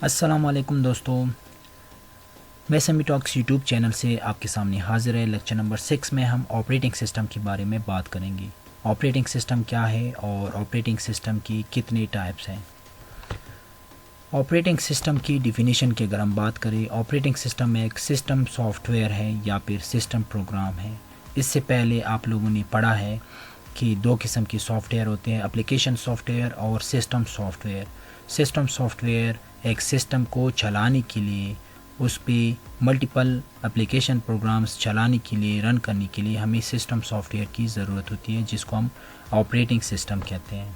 अस्सलामुअलैकुम दोस्तों, मैं समी टॉक्स यूट्यूब चैनल से आपके सामने हाजिर है। लेक्चर नंबर 6 में हम ऑपरेटिंग सिस्टम के बारे में बात करेंगे। ऑपरेटिंग सिस्टम क्या है और ऑपरेटिंग सिस्टम की कितनी टाइप्स हैं। ऑपरेटिंग सिस्टम की डिफिनीशन की अगर हम बात करें, ऑपरेटिंग सिस्टम एक सिस्टम सॉफ्टवेयर है या फिर सिस्टम प्रोग्राम है। इससे पहले आप लोगों ने पढ़ा है कि दो किस्म के सॉफ्टवेयर होते हैं, एप्लीकेशन सॉफ्टवेयर और सिस्टम सॉफ्टवेयर। सिस्टम सॉफ्टवेयर एक सिस्टम को चलाने के लिए, उस पर मल्टीपल एप्लीकेशन प्रोग्राम्स चलाने के लिए, रन करने के लिए हमें सिस्टम सॉफ्टवेयर की ज़रूरत होती है, जिसको हम ऑपरेटिंग सिस्टम कहते हैं।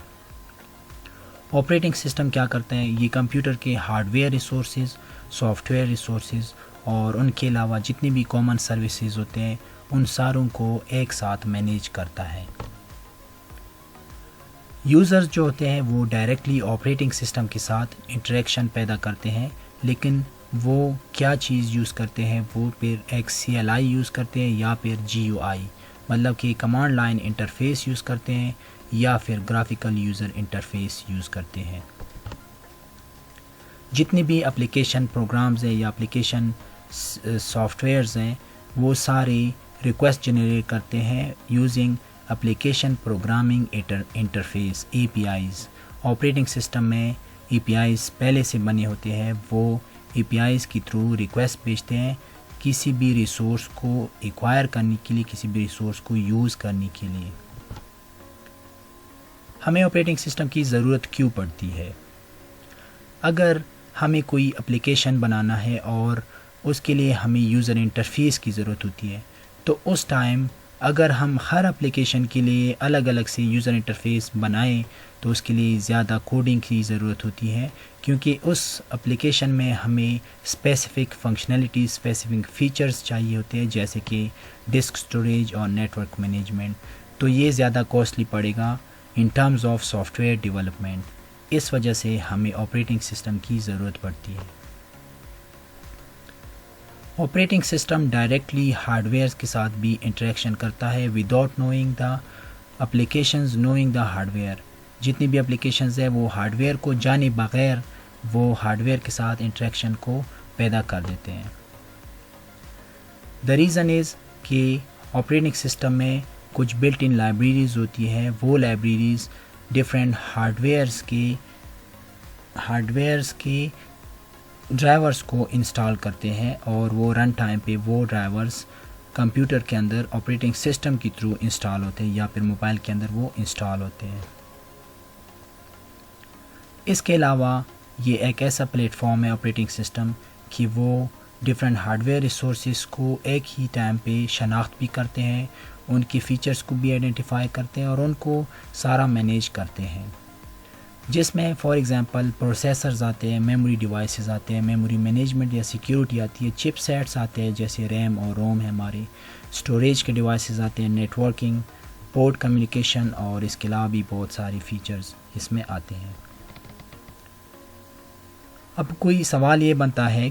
ऑपरेटिंग सिस्टम क्या करते हैं? ये कंप्यूटर के हार्डवेयर रिसोर्सेज, सॉफ्टवेयर रिसोर्सेज और उनके अलावा जितनी भी कॉमन सर्विसेज होते हैं उन सारों को एक साथ मैनेज करता है। यूज़र्स जो होते हैं वो डायरेक्टली ऑपरेटिंग सिस्टम के साथ इंटरेक्शन पैदा करते हैं, लेकिन वो क्या चीज़ यूज़ करते हैं, वो फिर एक CLI यूज़ करते हैं या फिर GUI, मतलब कि कमांड लाइन इंटरफेस यूज़ करते हैं या फिर ग्राफिकल यूज़र इंटरफेस यूज़ करते हैं। जितनी भी एप्लीकेशन प्रोग्राम्स हैं या एप्लीकेशन सॉफ्टवेयर्स हैं वो सारे रिक्वेस्ट जनरेट करते हैं using application programming interface APIs। Operating system में APIs पहले से बने होते हैं, वो APIs के थ्रू रिक्वेस्ट भेजते हैं किसी भी रिसोर्स को एक्वायर करने के लिए, किसी भी रिसोर्स को यूज़ करने के लिए। हमें ऑपरेटिंग सिस्टम की ज़रूरत क्यों पड़ती है? अगर हमें कोई एप्लीकेशन बनाना है और उसके लिए हमें यूज़र इंटरफेस की ज़रूरत होती है, तो उस टाइम अगर हम हर एप्लीकेशन के लिए अलग अलग से यूज़र इंटरफेस बनाएं तो उसके लिए ज़्यादा कोडिंग की ज़रूरत होती है, क्योंकि उस एप्लीकेशन में हमें स्पेसिफ़िक फंक्शनैलिटी, स्पेसिफ़िक फ़ीचर्स चाहिए होते हैं, जैसे कि डिस्क स्टोरेज और नेटवर्क मैनेजमेंट। तो ये ज़्यादा कॉस्टली पड़ेगा in terms of software development. इस वजह से हमें ऑपरेटिंग सिस्टम की ज़रूरत पड़ती है। ऑपरेटिंग सिस्टम डायरेक्टली हार्डवेयर के साथ भी इंटरेक्शन करता है without knowing the applications, knowing the hardware. जितनी भी एप्लीकेशंस है वो हार्डवेयर को जाने बगैर वो हार्डवेयर के साथ इंटरेक्शन को पैदा कर देते हैं। द रीज़न इज़ कि ऑपरेटिंग सिस्टम में कुछ बिल्ट इन लाइब्रेरीज़ होती है, वो लाइब्रेरीज़ डिफरेंट हार्डवेयर्स के ड्राइवर्स को इंस्टॉल करते हैं और वो रन टाइम पे वो ड्राइवर्स कंप्यूटर के अंदर ऑपरेटिंग सिस्टम के थ्रू इंस्टॉल होते हैं या फिर मोबाइल के अंदर वो इंस्टॉल होते हैं। इसके अलावा ये एक ऐसा प्लेटफॉर्म है ऑपरेटिंग सिस्टम कि वो डिफरेंट हार्डवेयर रिसोर्सेज को एक ही टाइम पे शनाख्त भी करते हैं, उनके फ़ीचर्स को भी आइडेंटिफाई करते हैं और उनको सारा मैनेज करते हैं, जिसमें फॉर एग्ज़ाम्पल प्रोसेसर्स आते हैं, मेमोरी डिवाइसेस आते हैं, मेमोरी मैनेजमेंट या सिक्योरिटी आती है, चिपसेट्स आते हैं जैसे रैम और रोम है हमारे, स्टोरेज के डिवाइसेस आते हैं, नेटवर्किंग, पोर्ट कम्युनिकेशन और इसके अलावा भी बहुत सारी फ़ीचर्स इसमें आते हैं। अब कोई सवाल ये बनता है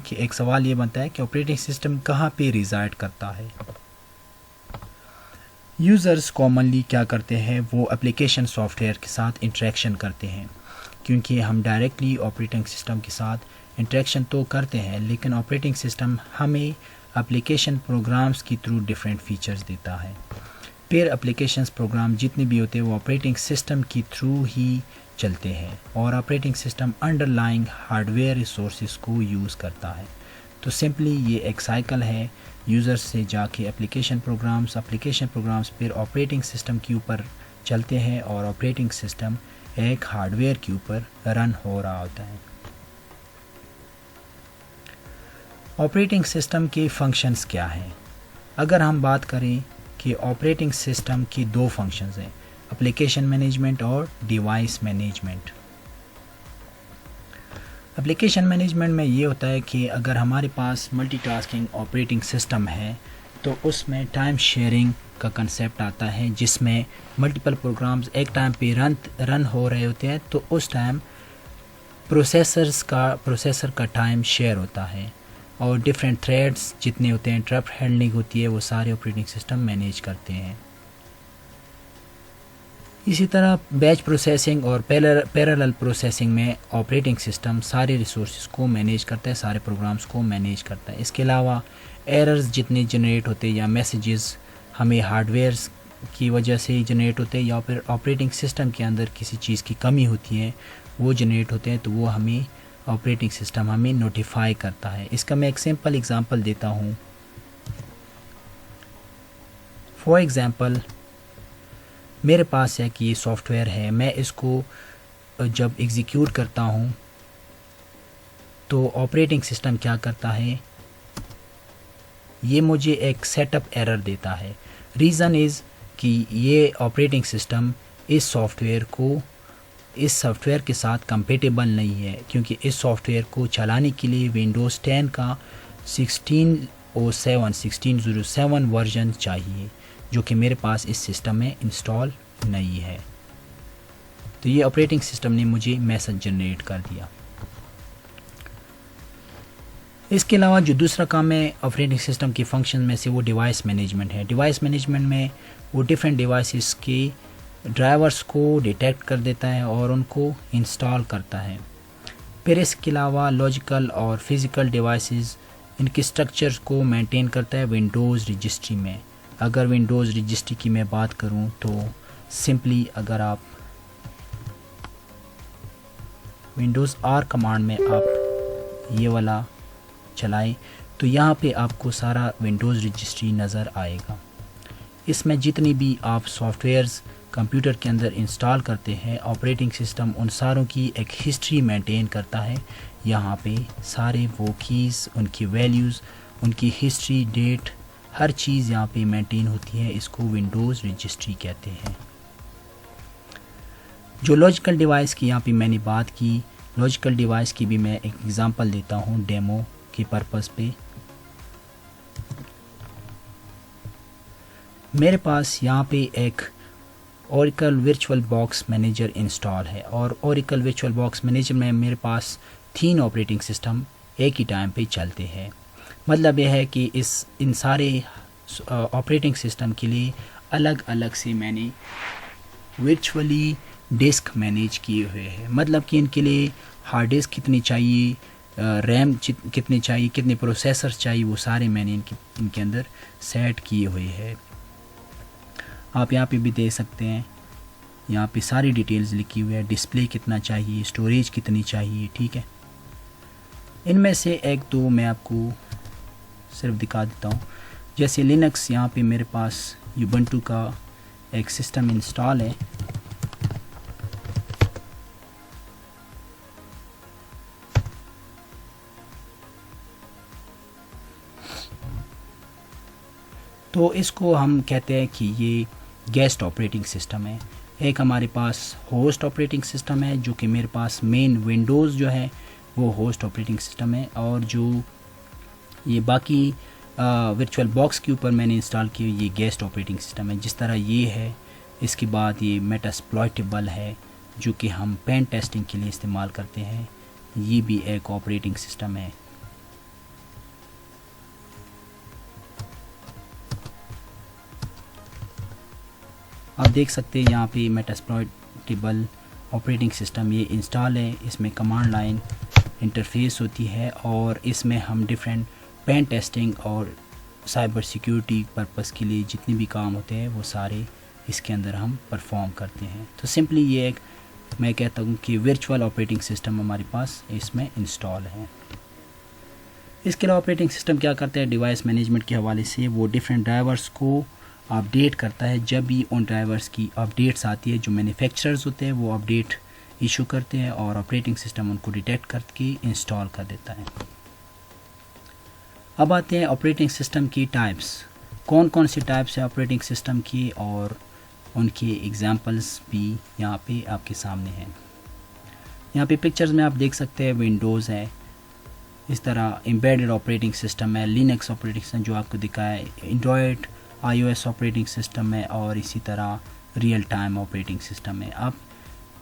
कि ऑपरेटिंग सिस्टम कहाँ पे रिज़ाइड करता है। यूज़र्स कॉमनली क्या करते हैं, वो एप्लीकेशन सॉफ्टवेयर के साथ इंटरेक्शन करते हैं, क्योंकि हम डायरेक्टली ऑपरेटिंग सिस्टम के साथ इंटरेक्शन तो करते हैं, लेकिन ऑपरेटिंग सिस्टम हमें एप्लीकेशन प्रोग्राम्स के थ्रू डिफरेंट फीचर्स देता है। फिर एप्लीकेशंस प्रोग्राम जितने भी होते हैं वो ऑपरेटिंग सिस्टम के थ्रू ही चलते हैं और operating system underlying hardware resources को यूज़ करता है। तो सिंपली ये एक साइकिल है, यूज़र्स से जाके एप्लीकेशन प्रोग्राम्स फिर ऑपरेटिंग सिस्टम के ऊपर चलते हैं और ऑपरेटिंग सिस्टम एक हार्डवेयर के ऊपर रन हो रहा होता है। ऑपरेटिंग सिस्टम के फंक्शंस क्या हैं? अगर हम बात करें कि ऑपरेटिंग सिस्टम की दो फंक्शंस हैं, एप्लीकेशन मैनेजमेंट और डिवाइस मैनेजमेंट। एप्लीकेशन मैनेजमेंट में ये होता है कि अगर हमारे पास मल्टीटास्किंग ऑपरेटिंग सिस्टम है तो उसमें टाइम शेयरिंग का कंसेप्ट आता है, जिसमें मल्टीपल प्रोग्राम्स एक टाइम पे रन हो रहे होते हैं, तो उस टाइम प्रोसेसर का टाइम शेयर होता है और डिफरेंट थ्रेड्स जितने होते हैं, इंटरप्ट हैंडलिंग होती है, वो सारे ऑपरेटिंग सिस्टम मैनेज करते हैं। इसी तरह बैच प्रोसेसिंग और पैरेलल प्रोसेसिंग में ऑपरेटिंग सिस्टम सारे रिसोर्सेज को मैनेज करता है, सारे प्रोग्राम्स को मैनेज करता है। इसके अलावा एरर्स जितने जनरेट होते हैं या मैसेजेस हमें हार्डवेयर्स की वजह से जनरेट होते हैं या फिर ऑपरेटिंग सिस्टम के अंदर किसी चीज़ की कमी होती है वो जनरेट होते हैं, तो वो हमें ऑपरेटिंग सिस्टम हमें नोटिफाई करता है। इसका मैं एक सिंपल एग्जांपल देता हूँ। फॉर एग्ज़ाम्पल मेरे पास है कि ये सॉफ्टवेयर है, मैं इसको जब एग्जीक्यूट करता हूँ तो ऑपरेटिंग सिस्टम क्या करता है, ये मुझे एक सेटअप एरर देता है। रीज़न इज़ कि ये ऑपरेटिंग सिस्टम इस सॉफ्टवेयर के साथ कंपेटेबल नहीं है, क्योंकि इस सॉफ्टवेयर को चलाने के लिए विंडोज़ 10 का 1607 वर्जन चाहिए, जो कि मेरे पास इस सिस्टम में इंस्टॉल नहीं है। तो ये ऑपरेटिंग सिस्टम ने मुझे मैसेज जनरेट कर दिया। इसके अलावा जो दूसरा काम है ऑपरेटिंग सिस्टम की फंक्शन में से वो डिवाइस मैनेजमेंट है। डिवाइस मैनेजमेंट में वो डिफरेंट डिवाइसेस के ड्राइवर्स को डिटेक्ट कर देता है और उनको इंस्टॉल करता है। फिर इसके अलावा लॉजिकल और फिज़िकल डिवाइसेस इनके स्ट्रक्चर्स को मेंटेन करता है विंडोज़ रजिस्ट्री में। अगर विंडोज़ रजिस्ट्री की मैं बात करूं तो सिंपली अगर आप विंडोज़ R कमांड में आप ये वाला चलाएं तो यहाँ पे आपको सारा विंडोज़ रजिस्ट्री नज़र आएगा। इसमें जितनी भी आप सॉफ्टवेयर्स कंप्यूटर के अंदर इंस्टॉल करते हैं, ऑपरेटिंग सिस्टम उन सारों की एक हिस्ट्री मेंटेन करता है। यहाँ पे सारे वो कीज़, उनकी वैल्यूज़, उनकी हिस्ट्री, डेट, हर चीज़ यहाँ पे मेंटेन होती है। इसको विंडोज़ रजिस्ट्री कहते हैं। जो लॉजिकल डिवाइस की यहाँ पे मैंने बात की, लॉजिकल डिवाइस की भी मैं एक एग्ज़ाम्पल देता हूँ डेमो के पर्पस पे। मेरे पास यहाँ पे एक Oracle virtual box manager install है और ओरेकल वर्चुअल बॉक्स मैनेजर में मेरे पास 3 ऑपरेटिंग सिस्टम एक ही टाइम पे चलते हैं। मतलब यह है कि इन सारे ऑपरेटिंग सिस्टम के लिए अलग अलग से मैंने वर्चुअली डिस्क मैनेज किए हुए हैं। मतलब कि इनके लिए हार्ड डिस्क कितनी चाहिए, रैम कितनी चाहिए, कितने प्रोसेसर चाहिए, वो सारे मैंने इनके अंदर सेट किए हुए हैं। आप यहाँ पे भी देख सकते हैं, यहाँ पे सारी डिटेल्स लिखी हुई है, डिस्प्ले कितना चाहिए, स्टोरेज कितनी चाहिए। ठीक है, इनमें से एक दो मैं आपको सिर्फ दिखा देता हूँ। जैसे लिनक्स, यहाँ पे मेरे पास यूबंटू का एक सिस्टम इंस्टॉल है। तो इसको हम कहते हैं कि ये गेस्ट ऑपरेटिंग सिस्टम है। एक हमारे पास होस्ट ऑपरेटिंग सिस्टम है, जो कि मेरे पास मेन विंडोज़ जो है वो होस्ट ऑपरेटिंग सिस्टम है, और जो ये बाकी वर्चुअल बॉक्स के ऊपर मैंने इंस्टॉल किया ये गेस्ट ऑपरेटिंग सिस्टम है। जिस तरह ये है, इसके बाद ये मेटास्प्लॉइटेबल है जो कि हम पेन टेस्टिंग के लिए इस्तेमाल करते हैं, ये भी एक ऑपरेटिंग सिस्टम है। आप देख सकते हैं यहाँ पे मेटास्प्लॉइटेबल ऑपरेटिंग सिस्टम ये इंस्टॉल है। इसमें कमांड लाइन इंटरफेस होती है और इसमें हम डिफरेंट पेन टेस्टिंग और साइबर सिक्योरिटी पर्पस के लिए जितने भी काम होते हैं वो सारे इसके अंदर हम परफॉर्म करते हैं। तो सिंपली ये एक मैं कहता हूँ कि वर्चुअल ऑपरेटिंग सिस्टम हमारे पास इसमें इंस्टॉल है। इसके अलावा ऑपरेटिंग सिस्टम क्या करता है, डिवाइस मैनेजमेंट के हवाले से वो डिफरेंट ड्राइवर्स को अपडेट करता है। जब भी उन ड्राइवर्स की अपडेट्स आती है, जो मैन्युफैक्चरर्स होते हैं वो अपडेट इशू करते हैं और ऑपरेटिंग सिस्टम उनको डिटेक्ट करके इंस्टॉल कर देता है। अब आते हैं ऑपरेटिंग सिस्टम की टाइप्स। कौन कौन सी टाइप्स है ऑपरेटिंग सिस्टम की और उनके एग्जांपल्स भी यहाँ पे आपके सामने हैं। यहाँ पे पिक्चर्स में आप देख सकते हैं विंडोज़ है, इस तरह एम्बेडेड ऑपरेटिंग सिस्टम है, लिनक्स ऑपरेटिंग सिस्टम जो आपको दिखा है, एंड्रॉयड iOS ऑपरेटिंग सिस्टम है और इसी तरह रियल टाइम ऑपरेटिंग सिस्टम है। अब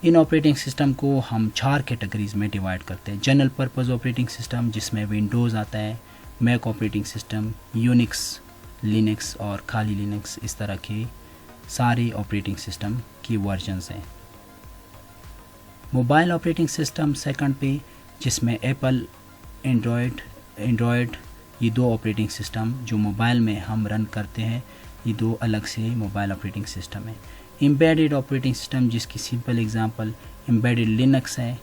इन ऑपरेटिंग सिस्टम को हम 4 कैटेगरीज में डिवाइड करते हैं। जनरल पर्पज़ ऑपरेटिंग सिस्टम जिसमें विंडोज़ आता है, Mac operating system, Unix, Linux और खाली लिनक्स, इस तरह के सारे ऑपरेटिंग सिस्टम की वर्जन्स हैं। मोबाइल ऑपरेटिंग सिस्टम सेकंड पे, जिसमें एप्पल, एंड्रॉयड ये दो ऑपरेटिंग सिस्टम जो मोबाइल में हम रन करते हैं, ये दो अलग से मोबाइल ऑपरेटिंग सिस्टम है। एम्बेडेड ऑपरेटिंग सिस्टम जिसकी सिंपल एग्जांपल एम्बेडेड लिनक्स है।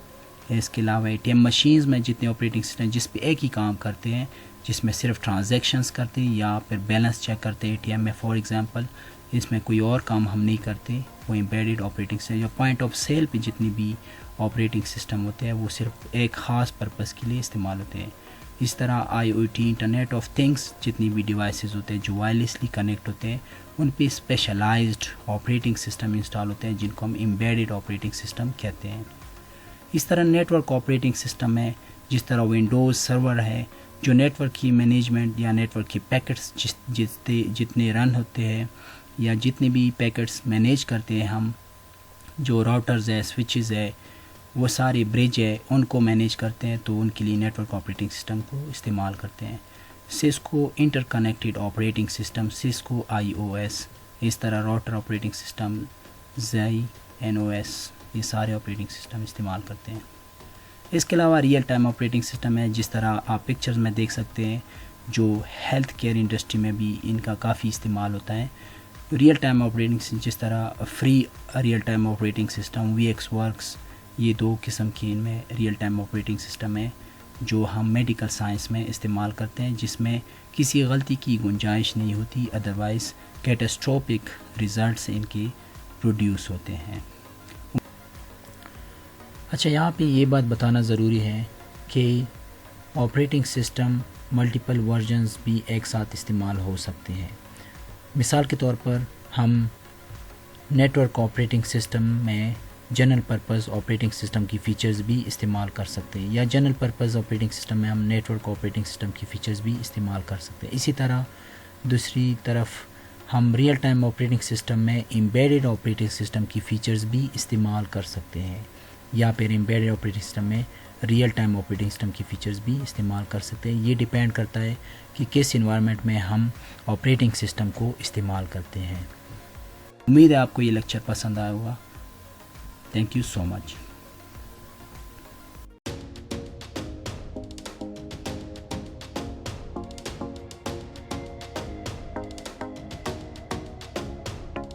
इसके अलावा एटीएम मशीन्स में जितने ऑपरेटिंग सिस्टम जिस पे एक ही काम करते हैं, जिसमें सिर्फ ट्रांजैक्शंस करते हैं या फिर बैलेंस चेक करते हैं एटीएम में फॉर एग्जांपल, इसमें कोई और काम हम नहीं करते, वो एम्बेडेड ऑपरेटिंग सिस्टम। जो पॉइंट ऑफ सेल पे जितनी भी ऑपरेटिंग सिस्टम होते हैं वो सिर्फ एक ख़ास पर्पज़ के लिए इस्तेमाल होते हैं। इस तरह IoT इंटरनेट ऑफ थिंग्स जितनी भी डिवाइसेस होते हैं जो वायरलेसली कनेक्ट होते हैं, उन पे स्पेशलाइज्ड ऑपरेटिंग सिस्टम इंस्टॉल होते हैं जिनको हम एम्बेडेड ऑपरेटिंग सिस्टम कहते हैं। इस तरह नेटवर्क ऑपरेटिंग सिस्टम है, जिस तरह विंडोज़ सर्वर है जो नेटवर्क की मैनेजमेंट या नेटवर्क की पैकेट्स जितने रन होते हैं या जितने भी पैकेट्स मैनेज करते हैं हम, जो राउटर्स है, स्विचेस है, वो सारे ब्रिज है, उनको मैनेज करते हैं, तो उनके लिए नेटवर्क ऑपरेटिंग सिस्टम को इस्तेमाल करते हैं। Cisco interconnected operating system, Cisco IOS, इस तरह router operating system Xi NOS, ये सारे ऑपरेटिंग सिस्टम इस्तेमाल करते हैं। इसके अलावा रियल टाइम ऑपरेटिंग सिस्टम है, जिस तरह आप पिक्चर्स में देख सकते हैं, जो हेल्थ केयर इंडस्ट्री में भी इनका काफ़ी इस्तेमाल होता है। रियल टाइम ऑपरेटिंग जिस तरह free real time operating system VxWorks, ये दो किस्म के इनमें रियल टाइम ऑपरेटिंग सिस्टम है जो हम मेडिकल साइंस में इस्तेमाल करते हैं, जिसमें किसी गलती की गुंजाइश नहीं होती, अदरवाइज़ कैटास्ट्रोफिक रिज़ल्ट्स इनके प्रोड्यूस होते हैं। अच्छा, यहाँ पे ये बात बताना ज़रूरी है कि ऑपरेटिंग सिस्टम मल्टीपल वर्जन्स भी एक साथ इस्तेमाल हो सकते हैं। मिसाल के तौर पर हम नेटवर्क ऑपरेटिंग सिस्टम में जनरल पर्पज़ ऑपरेटिंग सिस्टम की फ़ीचर्स भी इस्तेमाल कर सकते हैं, या जनरल पर्पज़ ऑपरेटिंग सिस्टम में हम नेटवर्क ऑपरेटिंग सिस्टम की फ़ीचर्स भी इस्तेमाल कर सकते हैं। इसी तरह दूसरी तरफ हम रियल टाइम ऑपरेटिंग सिस्टम में एम्बेडेड ऑपरेटिंग सिस्टम की फ़ीचर्स भी इस्तेमाल कर सकते हैं, या फिर एम्बेडेड ऑपरेटिंग सिस्टम में रियल टाइम ऑपरेटिंग सिस्टम की फ़ीचर्स भी इस्तेमाल कर सकते हैं। ये डिपेंड करता है कि किस इन्वायरमेंट में हम ऑपरेटिंग सिस्टम को इस्तेमाल करते हैं। उम्मीद है आपको ये लेक्चर पसंद आया होगा। Thank you so much.